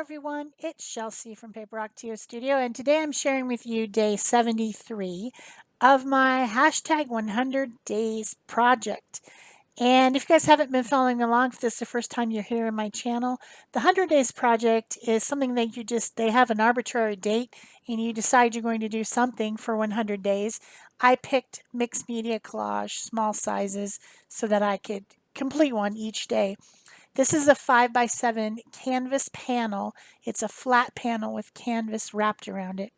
everyone, it's Shel C from PaperOcotilloStudio, and today I'm sharing with you day 73 of my hashtag 100 days project. And if you guys haven't been following along, if this is the first time you're here in my channel, the 100 days project is something that they have an arbitrary date and you decide you're going to do something for 100 days. I picked mixed media collage, small sizes, so that I could complete one each day. This is a 5x7 canvas panel. It's a flat panel with canvas wrapped around it.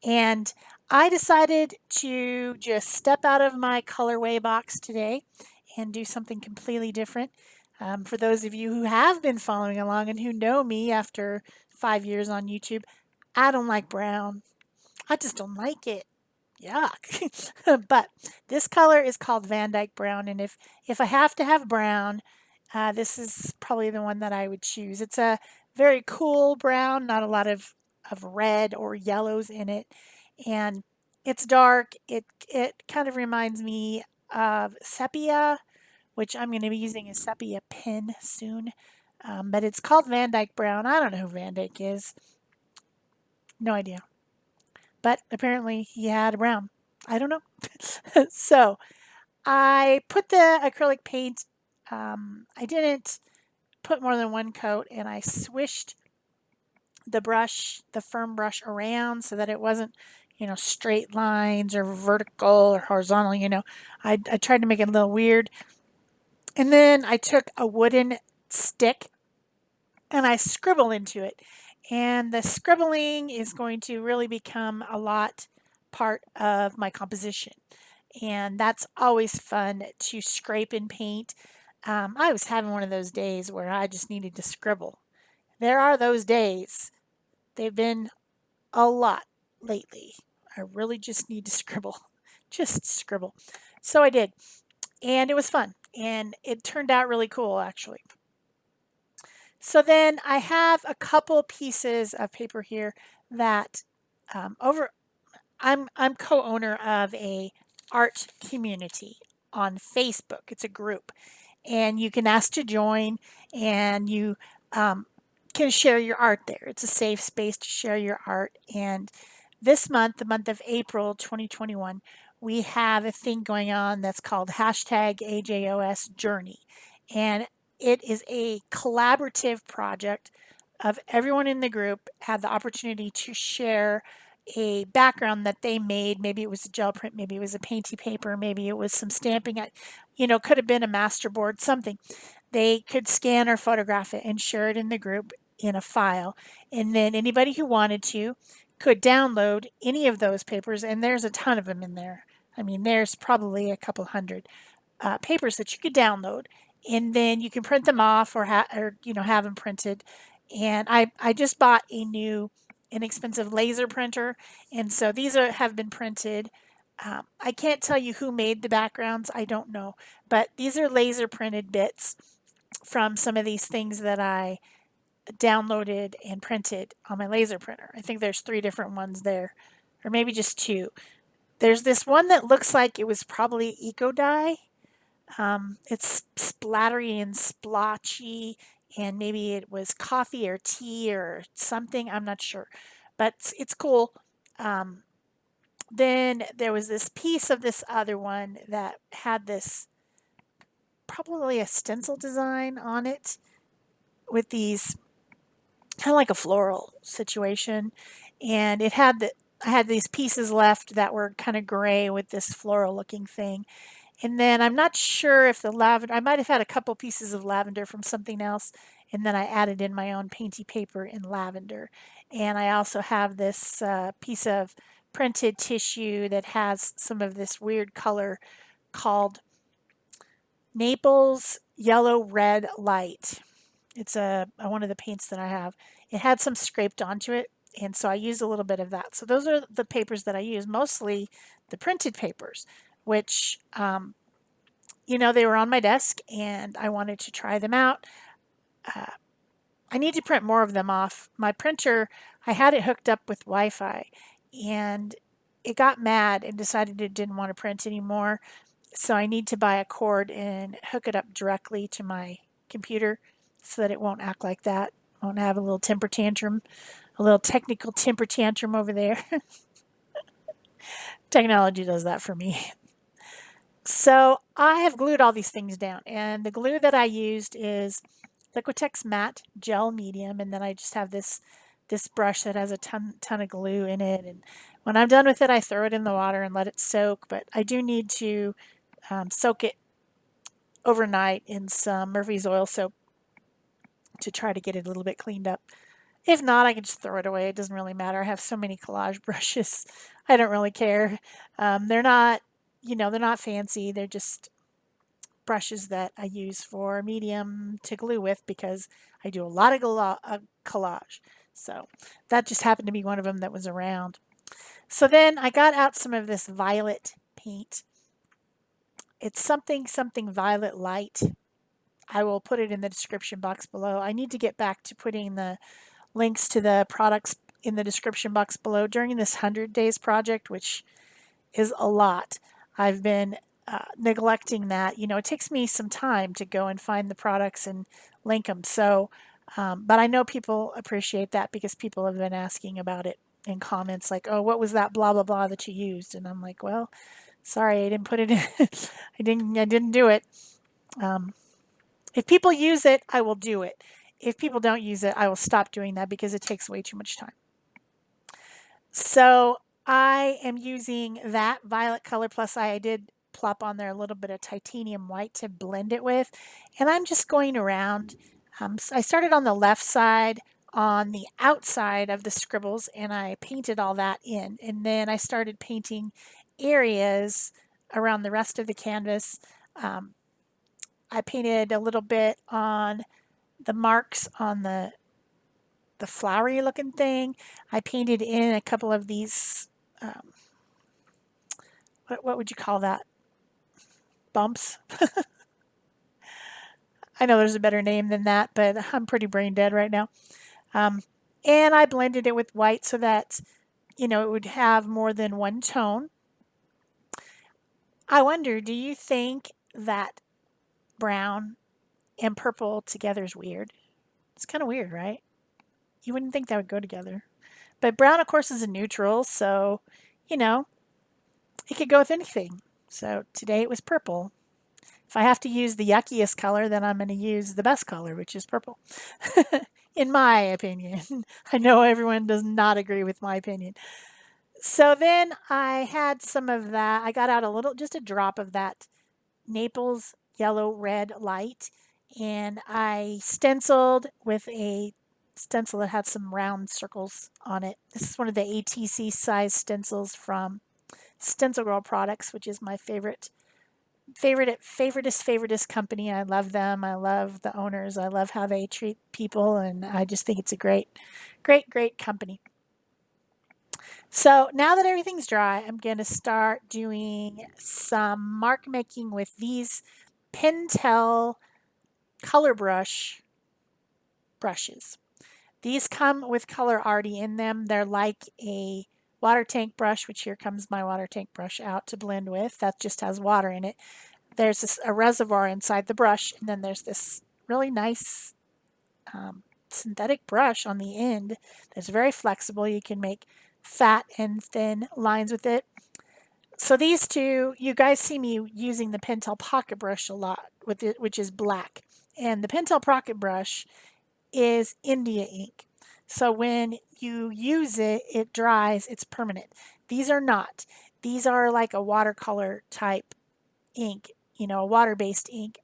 And I decided to just step out of my colorway box today and do something completely different. For those of you who have been following along and who know me after 5 years on YouTube, I don't like brown. I just don't like it. Yuck. But this color is called Van Dyke Brown, and if I have to have brown, this is probably the one that I would choose. It's a very cool brown, not a lot of red or yellows in it, and it's dark. It kind of reminds me of sepia, which I'm going to be using a sepia pen soon. But it's called Van Dyke Brown. I don't know who Van Dyke is. No idea. But apparently he had a brown. I don't know. So I put the acrylic paint. I didn't put more than one coat, and I swished the brush, the firm brush, around so that it wasn't, straight lines or vertical or horizontal. I tried to make it a little weird. And then I took a wooden stick and I scribbled into it. And the scribbling is going to really become a lot part of my composition. And that's always fun to scrape and paint. I was having one of those days where I just needed to scribble. There are those days. They've been a lot lately. I really just need to scribble. Just scribble. So I did. And it was fun. And it turned out really cool, actually. So then I have a couple pieces of paper here that I'm co-owner of a art community on Facebook. It's a group, and you can ask to join, and you can share your art there. It's a safe space to share your art. And this month, the month of April 2021, we have a thing going on that's called hashtag AJOS Journey. And it is a collaborative project of everyone in the group had the opportunity to share a background that they made. Maybe it was a gel print, maybe it was a painty paper, maybe it was some stamping, could have been a masterboard, something. They could scan or photograph it and share it in the group in a file. And then anybody who wanted to could download any of those papers, and there's a ton of them in there. I mean, there's probably a couple hundred papers that you could download, and then you can print them off or have them printed. And I just bought a new inexpensive laser printer, and so these have been printed. I can't tell you who made the backgrounds. I don't know, but these are laser printed bits from some of these things that I downloaded and printed on my laser printer. I think there's 3 different ones there, or maybe just 2. There's this one that looks like it was probably eco dye. It's splattery and splotchy, and maybe it was coffee or tea or something. I'm not sure, but it's cool. Then there was this piece of this other one that had this probably a stencil design on it with these kind of like a floral situation, and I had these pieces left that were kind of gray with this floral looking thing. And then I'm not sure if the lavender, I might have had a couple pieces of lavender from something else, and then I added in my own painty paper in lavender. And I also have this piece of printed tissue that has some of this weird color called Naples Yellow Red Light. It's one of the paints that I have. It had some scraped onto it, and so I used a little bit of that. So those are the papers that I use, mostly the printed papers, which, they were on my desk, and I wanted to try them out. I need to print more of them off. My printer, I had it hooked up with Wi-Fi, and it got mad and decided it didn't want to print anymore. So I need to buy a cord and hook it up directly to my computer so that it won't act like that I want to have a little temper tantrum, a little technical temper tantrum over there. Technology does that for me. So I have glued all these things down, and the glue that I used is Liquitex Matte Gel Medium, and then I just have this brush that has a ton of glue in it. And when I'm done with it, I throw it in the water and let it soak. But I do need to soak it overnight in some Murphy's oil soap to try to get it a little bit cleaned up. If not, I can just throw it away. It doesn't really matter. I have so many collage brushes. I don't really care. They're not, they're not fancy. They're just brushes that I use for medium to glue with because I do a lot of collage. So that just happened to be one of them that was around. So then I got out some of this violet paint. It's something violet light. I will put it in the description box below. I need to get back to putting the links to the products in the description box below during this 100 days project, which is a lot. I've been neglecting that. It takes me some time to go and find the products and link them. So, but I know people appreciate that because people have been asking about it in comments like, oh, what was that blah, blah, blah that you used? And I'm like, well, sorry, I didn't put it in. I didn't do it. If people use it, I will do it. If people don't use it, I will stop doing that because it takes way too much time. So I am using that violet color, plus I did plop on there a little bit of titanium white to blend it with. And I'm just going around. So I started on the left side on the outside of the scribbles and I painted all that in. And then I started painting areas around the rest of the canvas. I painted a little bit on the marks on the flowery looking thing. I painted in a couple of these, what would you call that? Bumps. I know there's a better name than that, but I'm pretty brain dead right now. And I blended it with white so that, it would have more than one tone. I wonder, do you think that brown and purple together is weird? It's kind of weird, right? You wouldn't think that would go together. But brown, of course, is a neutral, so, it could go with anything. So today it was purple. If I have to use the yuckiest color, then I'm going to use the best color, which is purple. In my opinion. I know everyone does not agree with my opinion. So then I had some of that. I got out a little, just a drop of that Naples yellow red light, and I stenciled with a stencil that had some round circles on it. This is one of the ATC size stencils from Stencil Girl Products, which is my favoritist company. I love them. I love the owners. I love how they treat people, and I just think it's a great company. So now that everything's dry, I'm going to start doing some mark making with these Pentel color brushes. These come with color already in them. They're like a water tank brush, which here comes my water tank brush out to blend with. That just has water in it. There's a reservoir inside the brush, and then there's this really nice synthetic brush on the end that's very flexible. You can make fat and thin lines with it. So these two, you guys see me using the Pentel Pocket Brush a lot, with it, which is black. And the Pentel Pocket Brush is India ink. So when you use it, it dries, it's permanent. These are not. These are like a watercolor type ink, a water-based ink.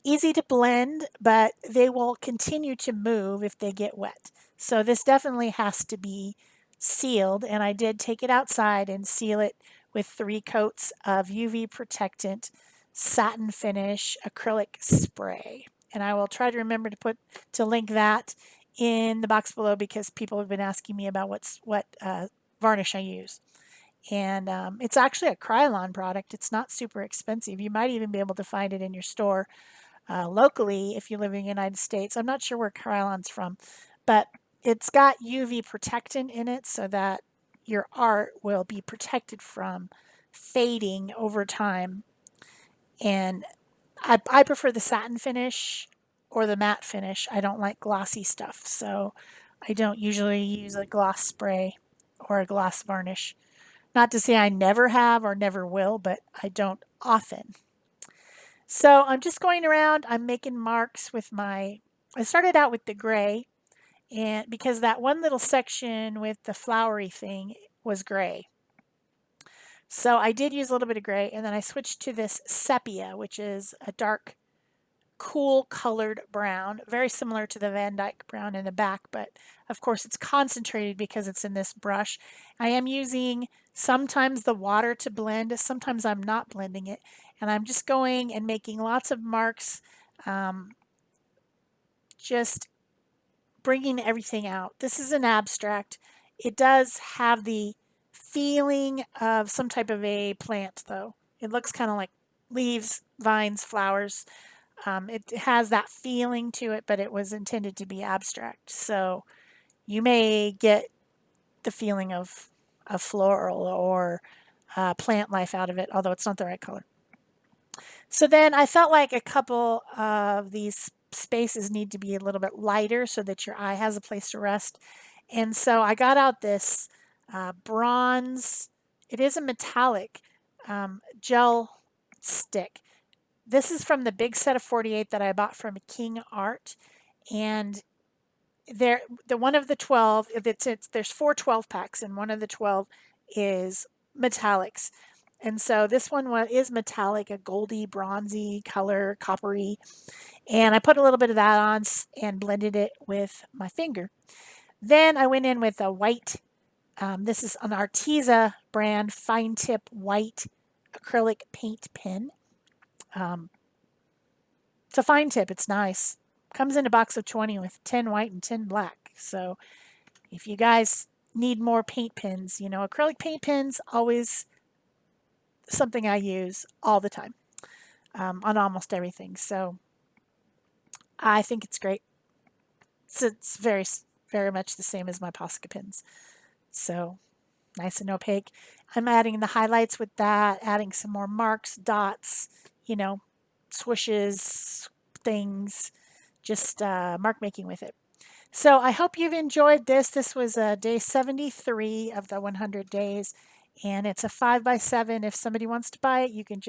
Easy to blend, but they will continue to move if they get wet. So this definitely has to be sealed, and I did take it outside and seal it with 3 coats of UV protectant satin finish acrylic spray. And I will try to remember to link that in the box below because people have been asking me about what varnish I use. And it's actually a Krylon product. It's not super expensive. You might even be able to find it in your store locally if you live in the United States. I'm not sure where Krylon's from, but it's got UV protectant in it so that your art will be protected from fading over time. And I prefer the satin finish or the matte finish. I don't like glossy stuff, so I don't usually use a gloss spray or a gloss varnish. Not to say I never have or never will, but I don't often. So I'm just going around, I'm making marks with I started out with the gray, and because that one little section with the flowery thing was gray. So I did use a little bit of gray, and then I switched to this sepia, which is a dark, cool colored brown, very similar to the Van Dyke brown in the back, but of course it's concentrated because it's in this brush. I am using sometimes the water to blend, sometimes I'm not blending it, and I'm just going and making lots of marks, just bringing everything out. This is an abstract. It does have the feeling of some type of a plant, though. It looks kind of like leaves, vines, flowers. It has that feeling to it, but it was intended to be abstract. So you may get the feeling of a floral or plant life out of it, although it's not the right color. So then I felt like a couple of these spaces need to be a little bit lighter so that your eye has a place to rest. And so I got out this bronze, it is a metallic gel stick. This is from the big set of 48 that I bought from King Art. And the one of the 12, there's 4 12 packs, and one of the 12 is metallics. And so this one is metallic, a goldy, bronzy color, coppery. And I put a little bit of that on and blended it with my finger. Then I went in with a white, this is an Arteza brand fine tip white acrylic paint pen. It's a fine tip, it's nice. Comes in a box of 20 with 10 white and 10 black. So if you guys need more paint pens, acrylic paint pens, always something I use all the time on almost everything. So I think it's great. It's very, very much the same as my Posca pens. So nice and opaque. I'm adding the highlights with that, adding some more marks, dots, swooshes, things, just mark making with it. So I hope you've enjoyed this. This was day 73 of the 100 days, and it's a 5x7. If somebody wants to buy it, you can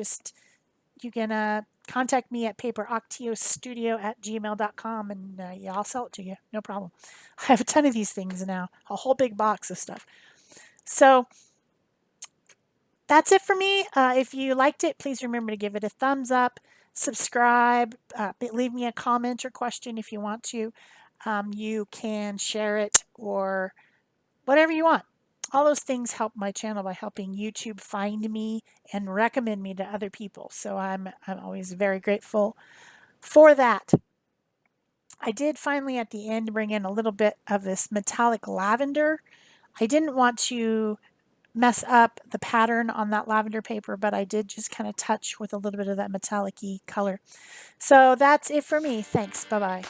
contact me at PaperOcotilloStudio@gmail.com, and yeah, I'll sell it to you. No problem. I have a ton of these things now, a whole big box of stuff. So that's it for me. If you liked it, please remember to give it a thumbs up, subscribe, leave me a comment or question if you want to. You can share it or whatever you want. All those things help my channel by helping YouTube find me and recommend me to other people. So I'm always very grateful for that. I did finally at the end bring in a little bit of this metallic lavender. I didn't want to mess up the pattern on that lavender paper, but I did just kind of touch with a little bit of that metallic-y color. So that's it for me. Thanks. Bye-bye.